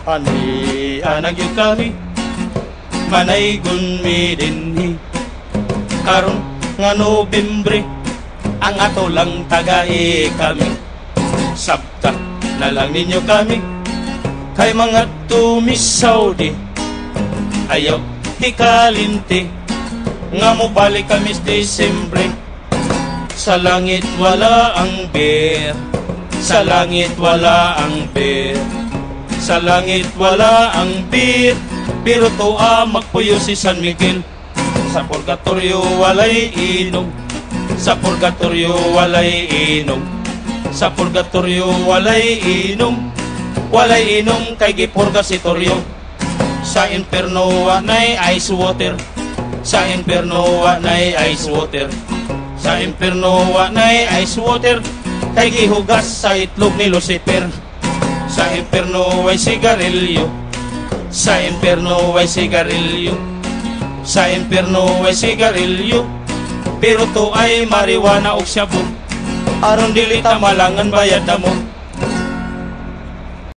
Ani anag yung kami manay gunmi dinhi karon nga Nobyembre ang ato lang tagai kami sabta na lang ninyo kami kay mga tumisaw di ayaw hikalinti nga mo balik kami sa Disyembre sa langit wala ang beer sa langit wala ang beer sa langit wala ang beer pero tuwa magpuyo si San Miguel sa purgatorio walay inom sa purgatorio walay inom sa purgatorio walay inom kay gipurgatorio sa inferno wanay ice water sa inferno wanay ice water sa inferno wanay ice water kay gihugas sa itlog ni Lucifer sa inferno way sigarilyo sa inferno way sigarilyo sa inferno way sigarilyo pero to ay marijuana og shabu aron dili ta malangan bayad na mo